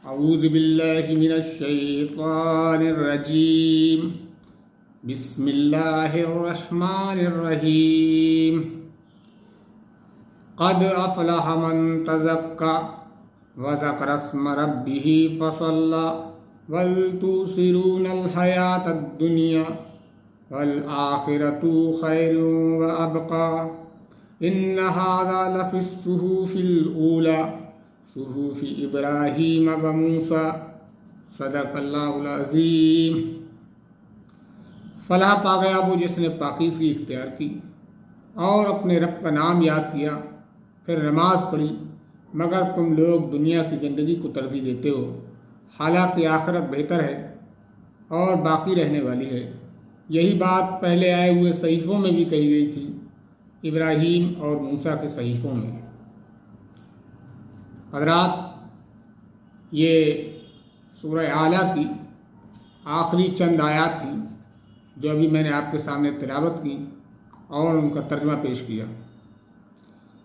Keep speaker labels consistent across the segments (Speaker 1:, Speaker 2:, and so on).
Speaker 1: अऊज़ु बिल्लाहि मिनश शैतानिर रजीम। बिस्मिल्लाहिर रहमानिर रहीम। क़द अफ़लह मन तज़क्का व ज़करस्म रब्बिही फ़सल्ला वल तुसिरूनल हयातद दुनिया वल आखिरतु खैरुन व अबक़ा इन्न हाज़ा लफ़िस सुहूफ़िल ऊला सुहूफ़ि इब्राहीम व मूसा सदक़ल्लाहुल अज़ीम। फलाह पा गया वो जिसने पाकीज़गी इख्तियार की और अपने रब का नाम याद किया, फिर नमाज पढ़ी, मगर तुम लोग दुनिया की ज़िंदगी को तरजीह देते हो, हालांकि आखिरत बेहतर है और बाकी रहने वाली है। यही बात पहले आए हुए सहीफ़ों में भी कही गई थी, इब्राहीम और मूसा के सहीफ़ों में। हज़रात, ये सूरह आला की आखिरी चंद आयात थी जो अभी मैंने आपके सामने तिलावत की और उनका तर्जुमा पेश किया।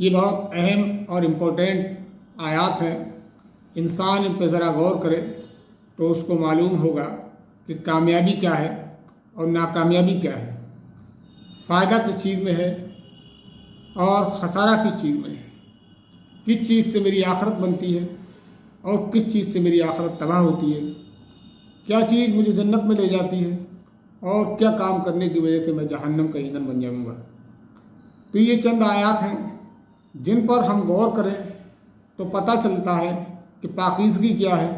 Speaker 1: ये बहुत अहम और इम्पोर्टेंट आयात हैं। इंसान इन पर ज़रा गौर करे तो उसको मालूम होगा कि कामयाबी क्या है और नाकामयाबी क्या है, फ़ायदा किस चीज़ में है और ख़सारा किस चीज़ में है, किस चीज़ से मेरी आखिरत बनती है और किस चीज़ से मेरी आखिरत तबाह होती है, क्या चीज़ मुझे जन्नत में ले जाती है और क्या काम करने की वजह से मैं जहन्नम का ईंधन बन जाऊँगा। तो ये चंद आयात हैं जिन पर हम गौर करें तो पता चलता है कि पाकीज़गी क्या है,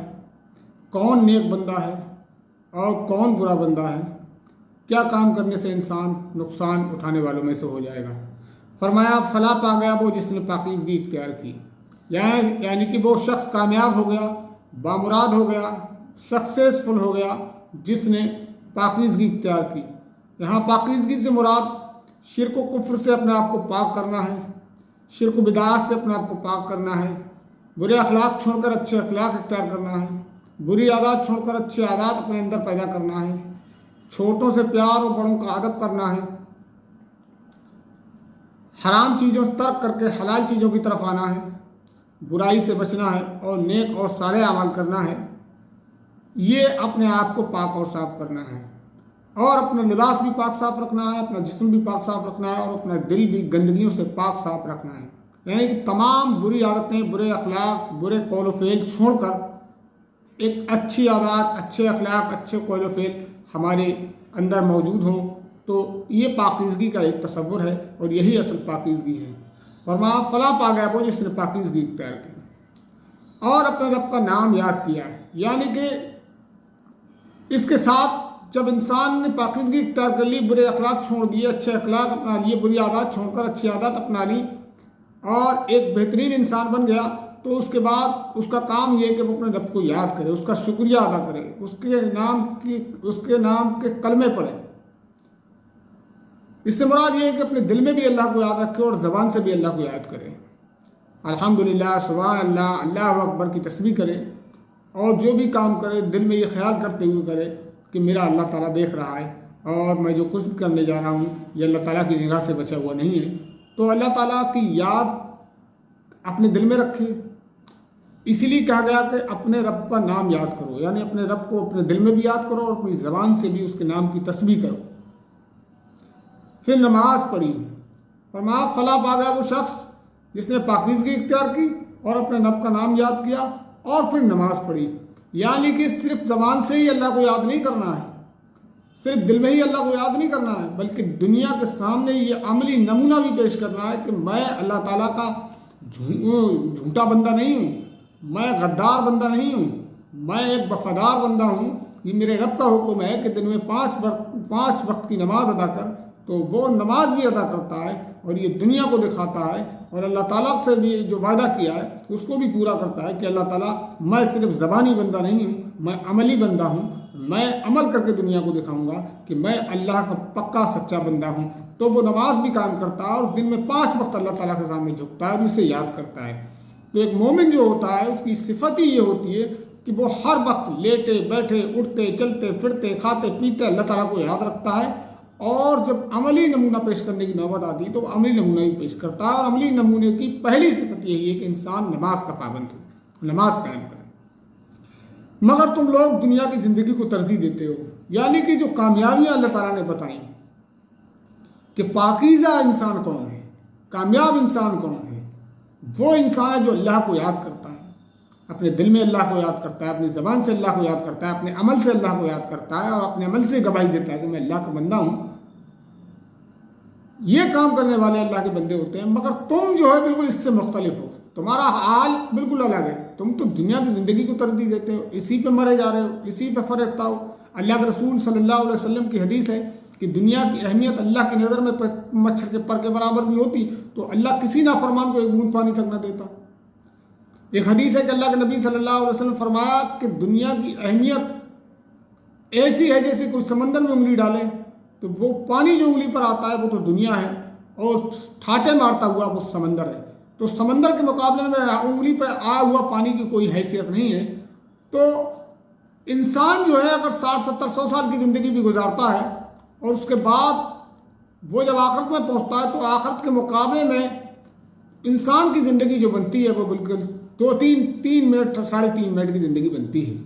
Speaker 1: कौन नेक बंदा है और कौन बुरा बंदा है, क्या काम करने से इंसान नुकसान उठाने वालों में से हो जाएगा। फरमाया फला पा गया वो जिसने पाकीज़गी इख्तियार की, यानी कि वो शख्स कामयाब हो गया, बामुराद हो गया, सक्सेसफुल हो गया जिसने पाकीज़गी इख्तियार की। यहाँ पाकीज़गी से मुराद शिर्क व कुफ्र से अपने आप को पाक करना है, शिर्क व बिदाअत से अपने आप को पाक करना है, बुरे अखलाक छोड़कर अच्छे अखलाक इख्तियार करना है, बुरी आदत छोड़कर अच्छे आदत अपने अंदर पैदा करना है, छोटों से प्यार और बड़ों का अदब करना है, हराम चीज़ों से तर्क करके हलाल चीज़ों की तरफ आना है, बुराई से बचना है और नेक और सारे अमल करना है। ये अपने आप को पाक और साफ करना है और अपना लिबास भी पाक साफ रखना है, अपना जिस्म भी पाक साफ रखना है और अपना दिल भी गंदगियों से पाक साफ रखना है। यानी कि तमाम बुरी आदतें, बुरे अखलाक, बुरे कौल व फ़ेल छोड़कर एक अच्छी आदत, अच्छे अखलाक, अच्छे कौल व फ़ेल हमारे अंदर मौजूद हों, तो ये पाकीज़गी का एक तसव्वुर है और यही असल पाकीज़गी है। फरमाया फला पा गया वो जिसने पाकीज़गी इख्तियार की और अपने रब का नाम याद किया है। यानी कि इसके साथ जब इंसान ने पाकीज़गी इख्तियार कर ली, बुरे अखलाक छोड़ दिए, अच्छे अखलाक अपना लिए, बुरी आदत छोड़कर अच्छी आदत अपना ली और एक बेहतरीन इंसान बन गया, तो उसके बाद उसका काम ये है कि वो अपने रब को याद करे, उसका शुक्रिया अदा करे, उसके नाम के कलमे पढ़े। इससे मुराद ये है कि अपने दिल में भी अल्लाह को याद रखे और ज़बान से भी अल्लाह को याद करे। अल्हम्दुलिल्लाह, सुभान अल्लाह, अल्लाह अकबर की तस्बीह करे और जो भी काम करे दिल में ये ख्याल करते हुए करे कि मेरा अल्लाह ताला देख रहा है और मैं जो कुछ भी करने जा रहा हूँ ये अल्लाह ताला की निगाह से बचा हुआ नहीं है। तो अल्लाह ताला की याद अपने दिल में रखे। इसीलिए कहा गया कि अपने रब का नाम याद करो, यानी अपने रब को अपने दिल में भी याद करो और अपनी ज़बान से भी उसके नाम की तस्बीह करो। फिर नमाज पढ़ी। फरमाया फला पा गया वो शख्स जिसने पाकीज़गी इख्तियार की और अपने रब का नाम याद किया और फिर नमाज पढ़ी। यानी कि सिर्फ ज़बान से ही अल्लाह को याद नहीं करना है, सिर्फ दिल में ही अल्लाह को याद नहीं करना है, बल्कि दुनिया के सामने ये अमली नमूना भी पेश करना है कि मैं अल्लाह ताला का झूठा बंदा नहीं हूँ, मैं गद्दार बंदा नहीं हूँ, मैं एक वफादार बंदा हूँ। ये मेरे रब का हुक्म है कि दिन में 5 वक्त की नमाज अदा कर, तो वो नमाज भी अदा करता है और ये दुनिया को दिखाता है और अल्लाह ताला से भी जो वादा किया है उसको भी पूरा करता है कि अल्लाह ताला मैं सिर्फ ज़बानी बंदा नहीं हूँ, मैं अमली बंदा हूँ, मैं अमल करके दुनिया को दिखाऊंगा कि मैं अल्लाह का पक्का सच्चा बंदा हूँ। तो वो नमाज भी कायम करता है और दिन में 5 वक्त अल्लाह ताला के सामने झुकता है और उसे याद करता है। तो एक मोमिन जो होता है उसकी सिफत ही ये होती है कि वो हर वक्त लेटे बैठे उठते चलते फिरते खाते पीते अल्लाह ताला को याद रखता है और जब अमली नमूना पेश करने की नौबत आती है तो अमली नमूना ही पेश करता है। और अमली नमूने की पहली सिफत यही है कि इंसान नमाज का पाबंद हो, नमाज कायम करे। मगर तुम लोग दुनिया की ज़िंदगी को तरजीह देते हो। यानी कि जो कामयाबियाँ अल्लाह ताला ने बताई कि पाकीज़ा इंसान कौन है, कामयाब इंसान कौन है, वो इंसान है जो अल्लाह को याद करता है, अपने दिल में अल्लाह को याद करता है, अपनी ज़बान से अल्लाह को याद करता है, अपने अमल से अल्लाह को याद करता है और अपने अमल से गवाही देता है कि मैं अल्लाह का बंदा हूँ। ये काम करने वाले अल्लाह के बंदे होते हैं। मगर तुम जो है बिल्कुल इससे मुख्तलिफ हो, तुम्हारा हाल बिल्कुल अलग है। तुम तो दुनिया की ज़िंदगी को तरजीह देते हो, इसी पे मरे जा रहे हो, इसी पे फर्क हो। अल्लाह के रसूल सल्लल्लाहु अलैहि वसल्लम की हदीस है कि दुनिया की अहमियत अल्लाह की नज़र में मच्छर के पर के बराबर भी होती तो अल्लाह किसी नाफरमान को एक बूंद पानी तक न देता। एक हदीस है कि अल्लाह के नबी सल्लल्लाहु अलैहि वसल्लम फरमाया कि दुनिया की अहमियत ऐसी है जैसे कोई समंदर में उंगली डाले तो वो पानी जो उंगली पर आता है वो तो दुनिया है और ठाटे मारता हुआ वो समंदर है। तो समंदर के मुकाबले में उंगली पर आया हुआ पानी की कोई हैसियत नहीं है। तो इंसान जो है अगर 60, 70, 100 साल की ज़िंदगी भी गुजारता है और उसके बाद वो जब आखिरत में पहुंचता है तो आखिरत के मुकाबले में इंसान की ज़िंदगी जो बनती है वो बिल्कुल 3 मिनट 3.5 मिनट की ज़िंदगी बनती है।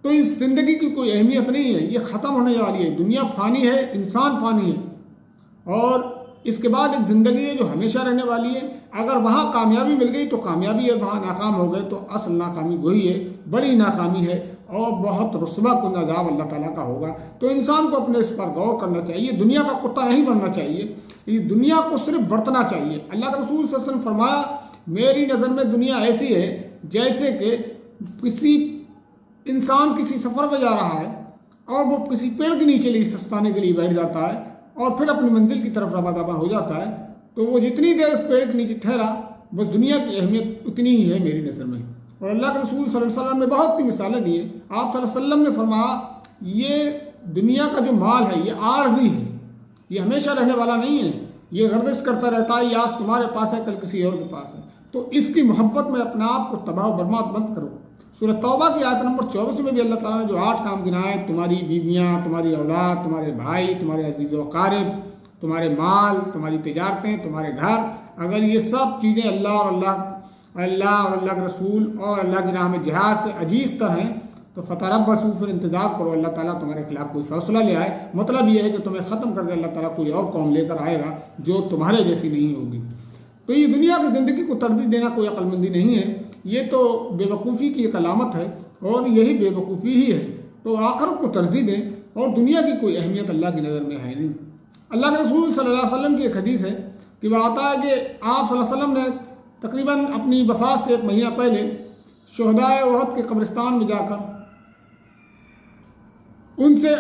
Speaker 1: तो इस ज़िंदगी की कोई अहमियत नहीं है, ये ख़त्म होने वाली है। दुनिया फानी है, इंसान फानी है और इसके बाद एक ज़िंदगी है जो हमेशा रहने वाली है। अगर वहाँ कामयाबी मिल गई तो कामयाबी है, वहाँ नाकाम हो गए तो असल नाकामी वही है, बड़ी नाकामी है और बहुत रुस्वा कुन अज़ाब अल्लाह ताला का होगा। तो इंसान को अपने इस पर गौर करना चाहिए, दुनिया का कुत्ता नहीं बनना चाहिए, इस दुनिया को सिर्फ बरतना चाहिए। अल्लाह के रसूल सल्लल्लाहु अलैहि वसल्लम फरमाया, मेरी नज़र में दुनिया ऐसी है जैसे कि किसी इंसान किसी सफ़र पर जा रहा है और वो किसी पेड़ के नीचे लिए सस्ताने के लिए बैठ जाता है और फिर अपनी मंजिल की तरफ रवा दवा हो जाता है। तो वो जितनी देर उस पेड़ के नीचे ठहरा बस दुनिया की अहमियत उतनी ही है मेरी नज़र में। और अल्लाह के रसूल सल्लल्लाहु अलैहि वसल्लम ने बहुत सी मिसालें दी हैं। आप सल्लल्लाहु अलैहि वसल्लम ने फरमाया, ये दुनिया का जो माल है ये आर्जी है, ये हमेशा रहने वाला नहीं है, ये गर्दिश करता रहता है, ये आज तुम्हारे पास है कल किसी और के पास है। तो इसकी मोहब्बत में अपने आप को तबाह बर्बाद मत करो। सूरह तौबा की आयत नंबर 24 में भी अल्लाह ताला ने जो 8 काम गिनाए, तुम्हारी बीवियाँ, तुम्हारी औलाद, तुम्हारे भाई, तुम्हारे अजीज़ व क़ारिब, तुम्हारे माल, तुम्हारी तिजारतें, तुम्हारे घर, अगर ये सब चीज़ें अल्लाह और अल्लाह के रसूल और अल्लाह की राह में जिहाद से अजीज़ तर हैं तो फ़तरब्बसू, फिर इंतज़ार करो अल्लाह ताला तुम्हारे खिलाफ कोई फैसला ले आए। मतलब ये है कि तुम्हें ख़त्म करके अल्लाह ताला कोई और कौम लेकर आएगा जो तुम्हारे जैसी नहीं होगी। तो ये दुनिया की ज़िंदगी को तरजीह देना कोई अक्लमंदी नहीं है, ये तो बेवकूफ़ी की एक अलामत है और यही बेवकूफ़ी ही है। तो आखिरत को तरजीह दें और दुनिया की कोई अहमियत अल्लाह की नज़र में है नहीं। अल्लाह के रसूल सल्लल्लाहु अलैहि वसल्लम की एक हदीस है कि वह आता है कि आप सल्लल्लाहु अलैहि वसल्लम ने तकरीबन अपनी वफ़ात से 1 महीना पहले शुहदाए उहद के कब्रिस्तान में जाकर उनसे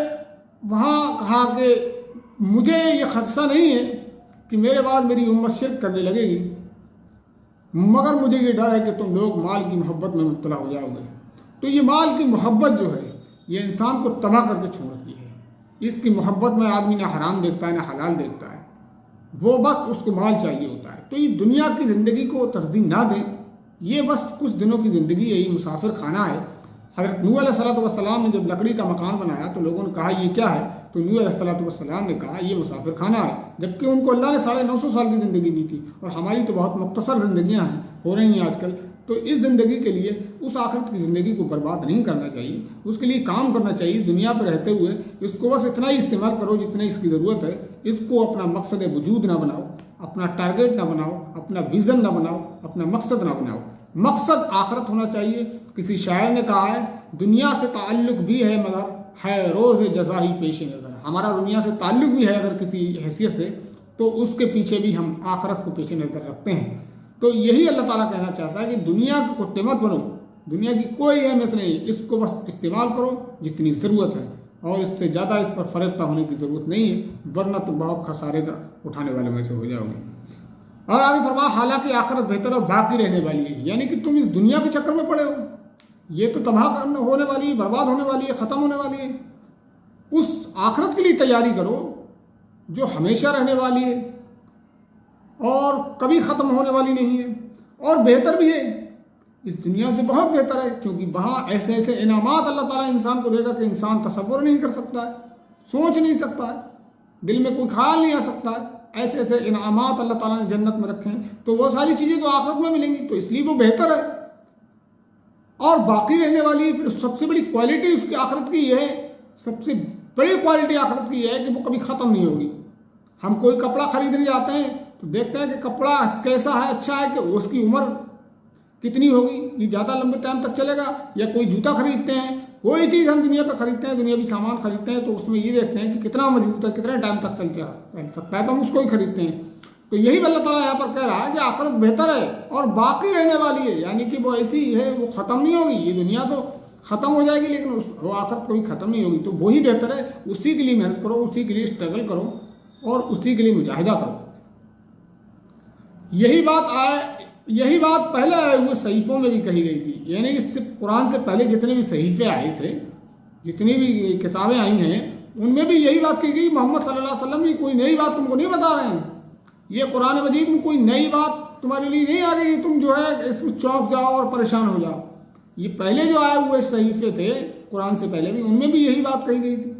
Speaker 1: वहाँ कहा कि मुझे ये खदशा नहीं है कि मेरे बाद मेरी उम्मत शिर्क करने लगेगी, मगर मुझे ये डर है कि तुम लोग माल की मोहब्बत में मुब्तला हो जाओगे। तो ये माल की मोहब्बत जो है ये इंसान को तबाह करके छोड़ती है। इसकी मोहब्बत में आदमी ना हराम देखता है ना हलाल देखता है, वो बस उसको माल चाहिए होता है। तो ये दुनिया की ज़िंदगी को तरजीह ना दें, ये बस कुछ दिनों की ज़िंदगी है, ये मुसाफिर खाना है। हज़रत नूह अलैहिस्सलाम ने जब लकड़ी का मकान बनाया तो लोगों ने कहा ये क्या है, तो नूह अलैहिस्सलाम ने कहा ये मुसाफिर खाना है, जबकि उनको अल्लाह ने 950 साल की ज़िंदगी दी थी और हमारी तो बहुत मुख्तसर ज़िंदगियाँ हैं हो रही हैं आजकल। तो इस ज़िंदगी के लिए उस आखिरत की ज़िंदगी को बर्बाद नहीं करना चाहिए, उसके लिए काम करना चाहिए। इस दुनिया पर रहते हुए इसको बस इतना ही इस्तेमाल करो जितनी इसकी ज़रूरत है। इसको अपना मकसद वजूद ना बनाओ, अपना टारगेट ना बनाओ, अपना विज़न ना बनाओ, अपना मकसद ना बनाओ। मकसद आखिरत होना चाहिए। किसी शायर ने कहा है, दुनिया से ताल्लुक़ भी है मगर है रोज़ जज़ा ही पेश नज़र। हमारा दुनिया से ताल्लुक़ भी है अगर किसी हैसियत से, तो उसके पीछे भी हम आखिरत को पेश नज़र रखते हैं। तो यही अल्लाह ताला कहना चाहता है कि दुनिया के कुत्ते मत बनो, दुनिया की कोई अहमियत नहीं, इसको बस इस्तेमाल करो जितनी ज़रूरत है और इससे ज़्यादा इस पर फरेफ्ता होने की ज़रूरत नहीं है, वरना तुम बहुत खसारे का उठाने वाले में से हो जाओगे। और आगे फरमाया, हालांकि आखिरत बेहतर और बाकी रहने वाली है। यानी कि तुम इस दुनिया के चक्कर में पड़े हो, ये तो तबाह होने वाली है, बर्बाद होने वाली है, ख़त्म होने वाली है। उस आखिरत के लिए तैयारी करो जो हमेशा रहने वाली है और कभी ख़त्म होने वाली नहीं है और बेहतर भी है, इस दुनिया से बहुत बेहतर है, क्योंकि वहाँ ऐसे ऐसे इनामात अल्लाह ताला इंसान को देगा कि इंसान तसव्वुर नहीं कर सकता है, सोच नहीं सकता है, दिल में कोई ख्याल नहीं आ सकता है। ऐसे ऐसे इनामात अल्लाह ताला ने जन्नत में रखे हैं, तो वो सारी चीज़ें तो आखिरत में मिलेंगी, तो इसलिए वो बेहतर है। और बाकी रहने वाली है। फिर सबसे बड़ी क्वालिटी उसकी आखिरत की ये है, सबसे बड़ी क्वालिटी आखिरत की ये है कि वो कभी ख़त्म नहीं होगी। हम कोई कपड़ा खरीदने जाते हैं तो देखते हैं कि कपड़ा कैसा है, अच्छा है, कि उसकी उम्र कितनी होगी, ये ज़्यादा लंबे टाइम तक चलेगा। या कोई जूता खरीदते हैं, कोई चीज़ हम दुनिया पर खरीदते हैं, दुनियावी सामान खरीदते हैं, तो उसमें ये देखते हैं कि कितना मजबूत है, कितने टाइम तक चल सकता है, तो हम उसको ही खरीदते हैं। तो यही अल्लाह ताला यहाँ पर कह रहा है कि आखिरत बेहतर है और बाकी रहने वाली है, यानी कि वो ऐसी है, वो ख़त्म नहीं होगी। ये दुनिया तो ख़त्म हो जाएगी लेकिन वो आखिरत कभी ख़त्म नहीं होगी। तो वही बेहतर है, उसी के लिए मेहनत करो, उसी के लिए स्ट्रगल करो और उसी के लिए मुजाहिदा करो। यही बात पहले आए हुए सहीफ़ों में भी कही गई थी, यानी कि कुरान से पहले जितने भी सहीफ़े आए थे, जितनी भी किताबें आई हैं, उनमें भी यही बात कही गई। मोहम्मद सल्लल्लाहु अलैहि वसल्लम की कोई नई बात तुमको नहीं बता रहे हैं, ये कुरान मजीद में कोई नई बात तुम्हारे लिए नहीं आ गई, तुम जो है इसमें चौंक जाओ और परेशान हो जाओ। ये पहले जो आए हुए सहीफ़े थे कुरान से पहले भी, उनमें भी यही बात कही गई थी।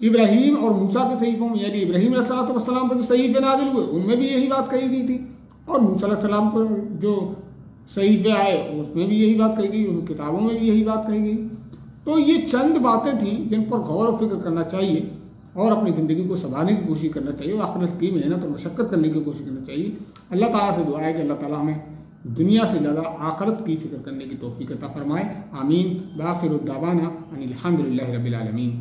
Speaker 1: इब्राहीम और मूसा के सहीफ़ों में, यानी इब्राहीम अलैहिस्सलाम पर जो सहीफ़े नाज़िल हुए उनमें भी यही बात कही गई थी, और मूसा अलैहिस्सलाम पर जो सहीफ़े आए उसमें भी यही बात कही गई, उन किताबों में भी यही बात कही गई। तो ये चंद बातें थी जिन पर गौर और फिक्र करना चाहिए और अपनी ज़िंदगी को संभालने की कोशिश करना चाहिए और आखिरत की मेहनत और मशक्क़त करने की कोशिश करना चाहिए। अल्लाह ताला से दुआ है कि अल्लाह ताला हमें दुनिया से ज़्यादा आखिरत की फ़िक्र करने की तौफ़ीक़ अता फ़रमाए। आमीन। बाखिर दावाना अनिल हम्दुलिल्लाहि रब्बिल आलमीन।